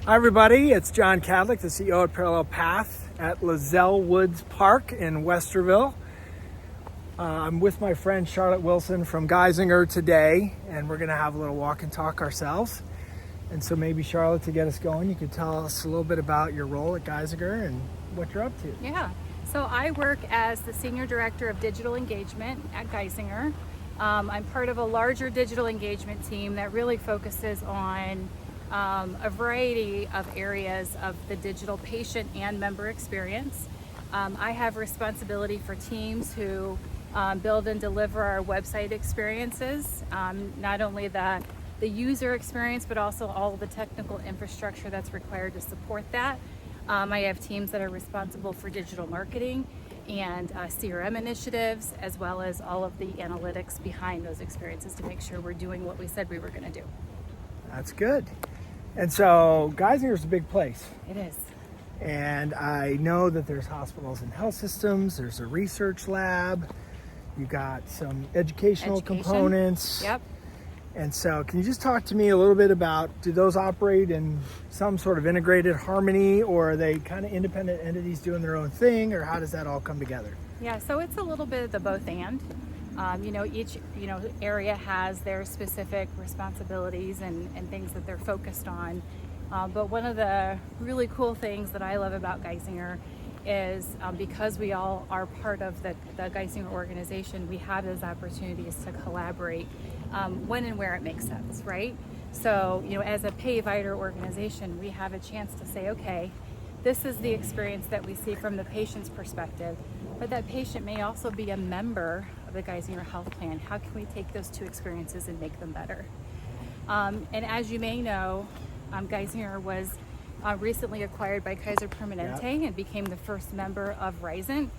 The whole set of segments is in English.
Hi everybody, it's John Kadlic, the CEO at Parallel Path at Lozelle Woods Park in Westerville. I'm with my friend Charlotte Wilson from Geisinger today, and we're going to have a little walk and talk ourselves. And so maybe Charlotte, to get us going, you could tell us a little bit about your role at Geisinger and what you're up to. Yeah, so I work as the Senior Director of Digital Engagement at Geisinger. I'm part of a larger digital engagement team that really focuses on a variety of areas of the digital patient and member experience. I have responsibility for teams who build and deliver our website experiences, not only the user experience, but also all of the technical infrastructure that's required to support that. I have teams that are responsible for digital marketing and CRM initiatives, as well as all of the analytics behind those experiences to make sure we're doing what we said we were going to do. That's good. And so Geisinger is a big place. It is. And I know that there's hospitals and health systems, there's a research lab, you got some educational components. Yep. And so can you just talk to me a little bit about, do those operate in some sort of integrated harmony, or are they kind of independent entities doing their own thing, or how does that all come together? Yeah, so it's a little bit of the both and. Each area has their specific responsibilities and things that they're focused on. But one of the really cool things that I love about Geisinger is because we all are part of the Geisinger organization, we have those opportunities to collaborate when and where it makes sense, right? So, as a pay-vider organization, we have a chance to say, okay, this is the experience that we see from the patient's perspective, but that patient may also be a member of the Geisinger Health Plan. How can we take those two experiences and make them better? And as you may know, Geisinger was recently acquired by Kaiser Permanente and became the first member of Risant,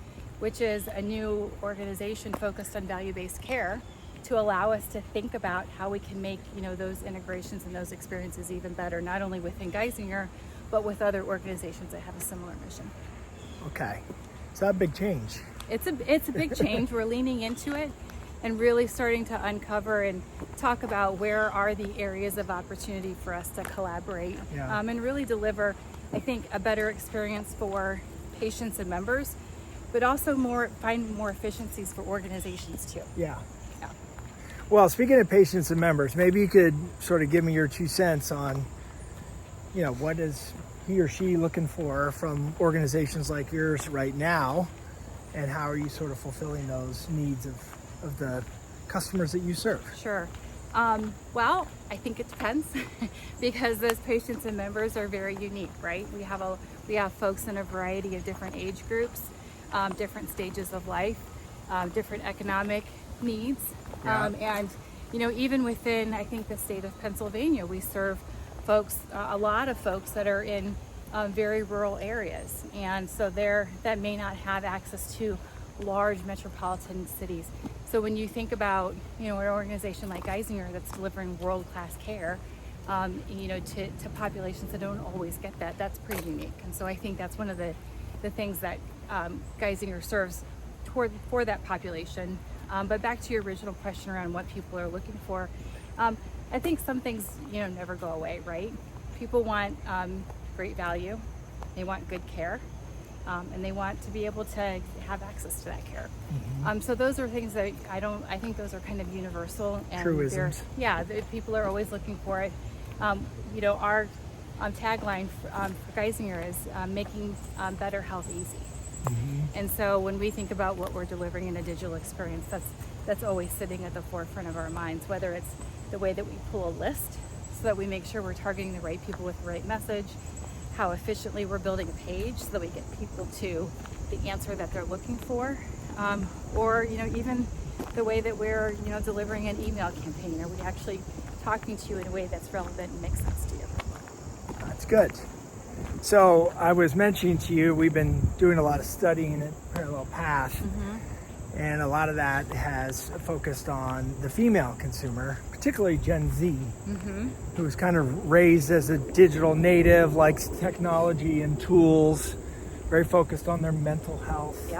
which is a new organization focused on value-based care to allow us to think about how we can make those integrations and those experiences even better, not only within Geisinger, but with other organizations that have a similar mission. Okay, so that's a big change. It's a big change. We're leaning into it and really starting to uncover and talk about where are the areas of opportunity for us to collaborate and really deliver, I think, a better experience for patients and members, but also find more efficiencies for organizations too. Yeah. Well, speaking of patients and members, maybe you could sort of give me your 2 cents on, what is he or she looking for from organizations like yours right now, and how are you sort of fulfilling those needs of the customers that you serve? Sure. Well, I think it depends because those patients and members are very unique, right? We have folks in a variety of different age groups, different stages of life, different economic needs. And even within, I think, the state of Pennsylvania, we serve folks, a lot of folks that are in very rural areas. And so that may not have access to large metropolitan cities. So when you think about, an organization like Geisinger that's delivering world-class care, to populations that don't always get that, that's pretty unique. And so I think that's one of the things that Geisinger serves for that population. But back to your original question around what people are looking for, I think some things, never go away, right? People want great value, they want good care, and they want to be able to have access to that care. Mm-hmm. So those are things that I think those are kind of universal. And truisms. People are always looking for it. Our tagline for Geisinger is making better health easy. Mm-hmm. And so when we think about what we're delivering in a digital experience, that's always sitting at the forefront of our minds, whether it's the way that we pull a list so that we make sure we're targeting the right people with the right message, how efficiently we're building a page so that we get people to the answer that they're looking for, or even the way that we're delivering an email campaign. Are we actually talking to you in a way that's relevant and makes sense to you? That's good. So I was mentioning to you, we've been doing a lot of studying at Parallel Path, and a lot of that has focused on the female consumer, particularly Gen Z, who's kind of raised as a digital native, likes technology and tools, very focused on their mental health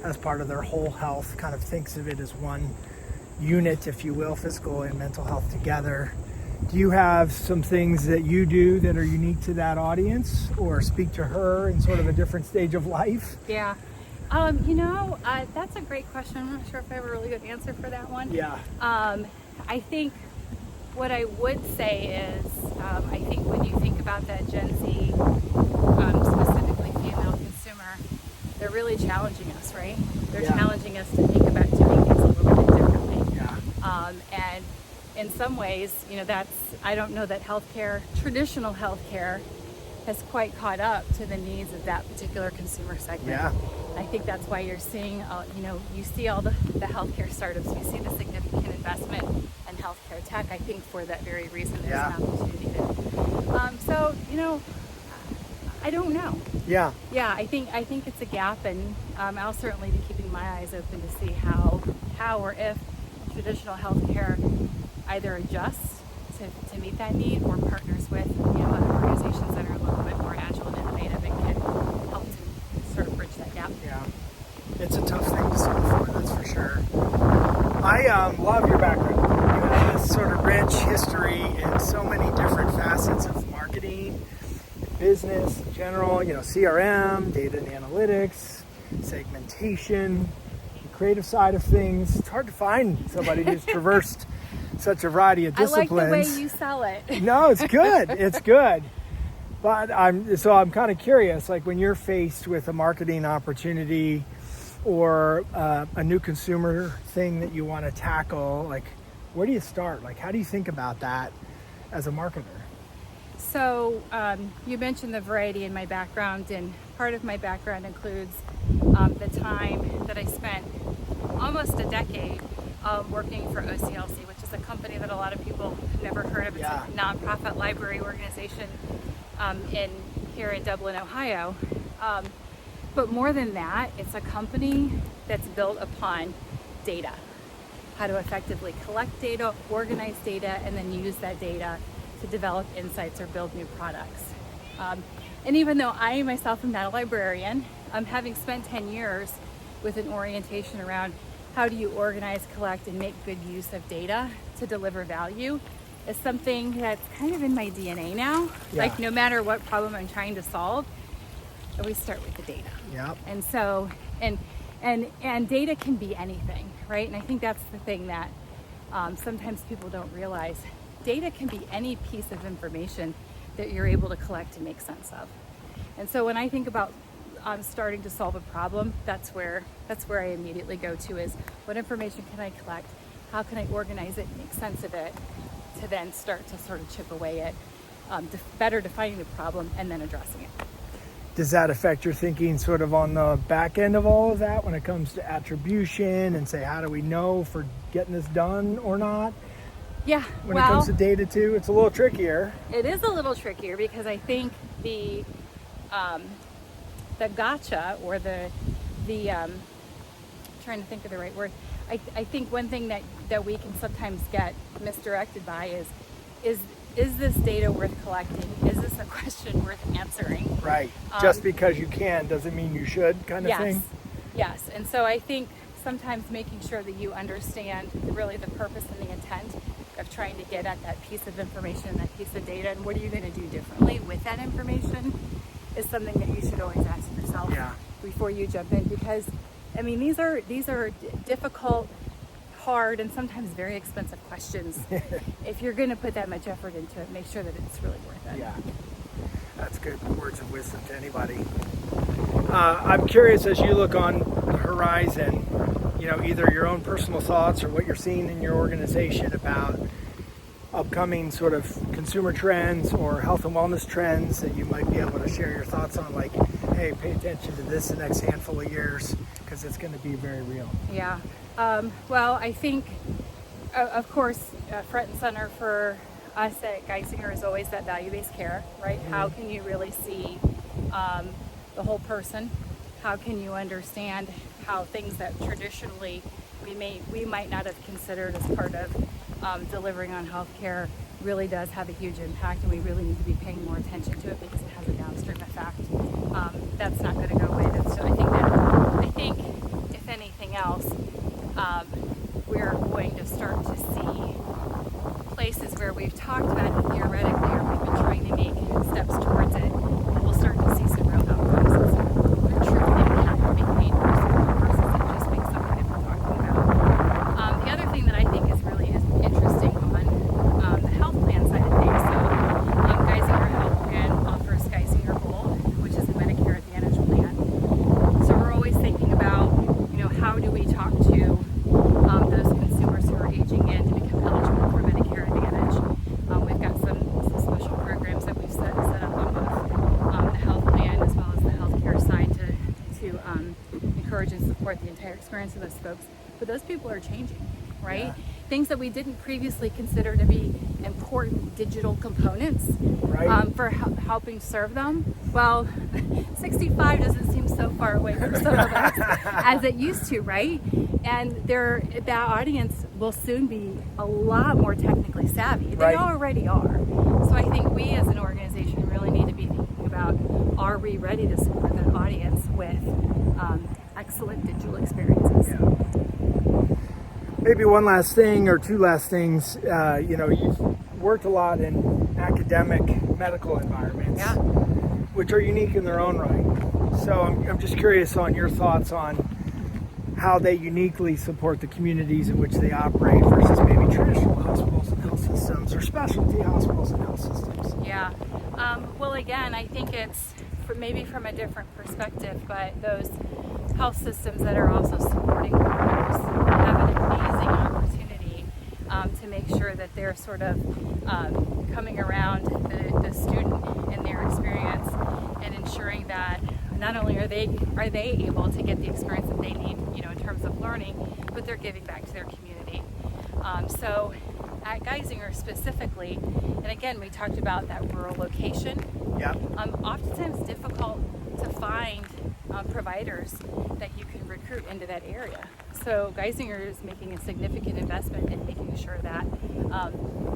as part of their whole health, kind of thinks of it as one unit, if you will, physical and mental health together. Do you have some things that you do that are unique to that audience, or speak to her in sort of a different stage of life? Yeah. That's a great question. I'm not sure if I have a really good answer for that one. Yeah. I think what I would say is, I think when you think about that Gen Z, specifically female consumer, they're really challenging us, right? They're challenging us to think about doing things a little bit differently. Yeah. And in some ways, I don't know that traditional healthcare has quite caught up to the needs of that particular consumer segment. Yeah. I think that's why you're seeing, you see all the healthcare startups, you see the significant investment in healthcare tech. I think for that very reason, there's an opportunity there. I don't know. Yeah. Yeah, I think it's a gap, and I'll certainly be keeping my eyes open to see how or if traditional healthcare either adjusts to meet that need or partners with other organizations that are a little bit more agile and innovative and can help to sort of bridge that gap. Yeah, it's a tough thing to solve for, that's for sure. I love your background. You have this sort of rich history in so many different facets of marketing, business in general, CRM, data and analytics, segmentation, the creative side of things. It's hard to find somebody who's traversed such a variety of disciplines. I like the way you sell it. No, it's good. It's good. But I'm kind of curious, like when you're faced with a marketing opportunity or a new consumer thing that you want to tackle, like where do you start? Like how do you think about that as a marketer? So you mentioned the variety in my background, and part of my background includes the time that I spent almost a decade working for OCLC, which is a company that a lot of people have never heard of. It's a nonprofit library organization here in Dublin, Ohio. But more than that, it's a company that's built upon data, how to effectively collect data, organize data, and then use that data to develop insights or build new products. And even though I myself am not a librarian, having spent 10 years with an orientation around how do you organize, collect, and make good use of data to deliver value is something that's kind of in my DNA now. Yeah. Like no matter what problem I'm trying to solve, I always start with the data. Yeah. And so, and data can be anything, right? And I think that's the thing that sometimes people don't realize. Data can be any piece of information that you're able to collect and make sense of. And so when I think about starting to solve a problem, that's where I immediately go to is what information can I collect? How can I organize it and make sense of it to then start to sort of chip away at better defining the problem and then addressing it. Does that affect your thinking sort of on the back end of all of that when it comes to attribution and say, how do we know if we're getting this done or not? Yeah. When it comes to data too, it's a little trickier. It is a little trickier because I think the gotcha or the trying to think of the right word. I think one thing that we can sometimes get misdirected by is this data worth collecting? Is this a question worth answering? Right. Just because you can doesn't mean you should, kind of thing. Yes. And so I think sometimes making sure that you understand really the purpose and the intent of trying to get at that piece of information, that piece of data, and what are you going to do differently with that information is something that you should always ask yourself before you jump in. Because, I mean, these are difficult, hard, and sometimes very expensive questions. If you're going to put that much effort into it, make sure that it's really worth it. Yeah, that's good words of wisdom to anybody. I'm curious, as you look on the horizon, either your own personal thoughts or what you're seeing in your organization about upcoming sort of consumer trends or health and wellness trends that you might be able to share your thoughts on, like, hey, pay attention to this the next handful of years because it's going to be very real. Yeah. Well, I think, of course, front and center for us at Geisinger is always that value-based care, right? Mm-hmm. How can you really see the whole person? How can you understand how things that traditionally we might not have considered as part of delivering on healthcare really does have a huge impact, and we really need to be paying more attention to it because it has a downstream effect. That's not going to go away. I think if anything else, we're going to start to see places where we've talked about it theoretically, or we've been trying to make steps towards it, we'll start to see some real outcomes and some true impact behind versus it just being something that we're talking about. The other thing that I think is really interesting on the health plan side of things, so Geisinger Health Plan offers Geisinger Gold, which is a Medicare Advantage plan. So we're always thinking about, how do we talk to those consumers who are aging in to become eligible for Medicare Advantage. We've got some special programs that we've set up on both the health plan as well as the healthcare side to encourage and support the entire experience of those folks. But those people are changing, right? Yeah. Things that we didn't previously consider to be important digital components for helping serve them. Well, 65 doesn't seem so far away from some of us as it used to, right? And that audience will soon be a lot more technically savvy. They already are. So I think we as an organization really need to be thinking about, are we ready to support that audience with excellent digital experiences? Yeah. Maybe one last thing or two last things. You've worked a lot in academic medical environments, which are unique in their own right. So I'm just curious on your thoughts on how they uniquely support the communities in which they operate versus maybe traditional hospitals and health systems or specialty hospitals and health systems. Yeah. Well, again, I think it's maybe from a different perspective, but those health systems that are also supporting learners have an amazing opportunity to make sure that they're sort of coming around the student and their experience and ensuring that not only are they able to get the experience that they need, in terms of learning, but they're giving back to their community. So at Geisinger specifically, and again, we talked about that rural location. Yeah. Oftentimes difficult to find providers that you can recruit into that area. So Geisinger is making a significant investment in making sure that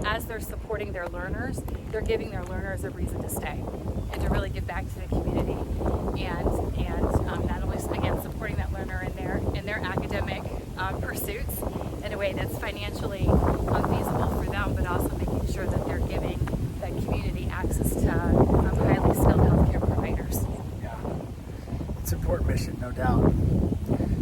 as they're supporting their learners, they're giving their learners a reason to stay and to really give back to the community, and not only again supporting that learner in their academic pursuits in a way that's financially feasible for them, but also making sure that they're giving that community access to highly skilled healthcare providers. Yeah, it's an important mission, no doubt.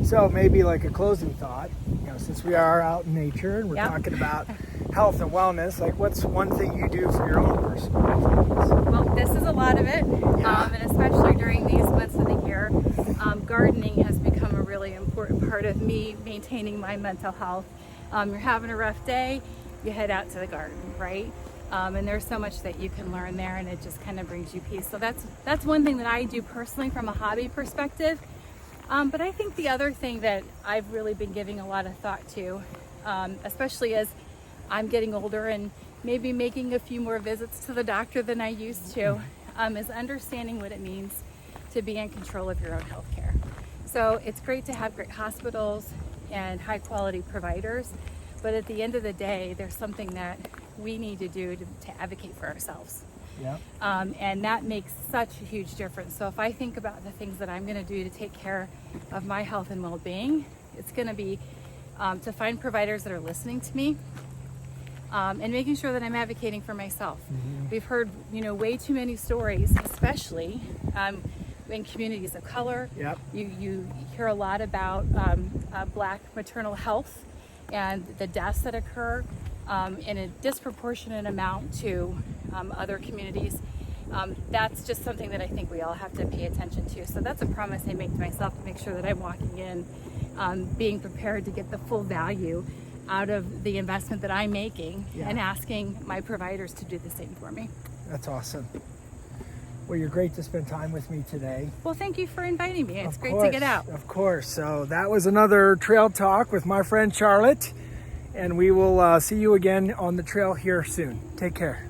So maybe like a closing thought, since we are out in nature and we're talking about health and wellness, like what's one thing you do for your own personal health? Well, this is a lot of it, and especially during these months of the year, gardening has become a really important part of me maintaining my mental health. You're having a rough day, you head out to the garden, right? And there's so much that you can learn there, and it just kind of brings you peace. So that's one thing that I do personally from a hobby perspective. But I think the other thing that I've really been giving a lot of thought to, especially as I'm getting older and maybe making a few more visits to the doctor than I used to, is understanding what it means to be in control of your own health care. So it's great to have great hospitals and high quality providers, but at the end of the day, there's something that we need to do to advocate for ourselves. Yeah. And that makes such a huge difference. So if I think about the things that I'm going to do to take care of my health and well-being, it's going to be to find providers that are listening to me, and making sure that I'm advocating for myself. Mm-hmm. We've heard, way too many stories, especially in communities of color. Yep. You hear a lot about Black maternal health and the deaths that occur in a disproportionate amount to other communities. That's just something that I think we all have to pay attention to. So that's a promise I make to myself, to make sure that I'm walking in being prepared to get the full value out of the investment that I'm making, and asking my providers to do the same for me. That's awesome. Well, you're great to spend time with me today. Well, thank you for inviting me. It's great to get out. Of course. So that was another Trail Talk with my friend Charlotte, and we will see you again on the trail here soon. Take care.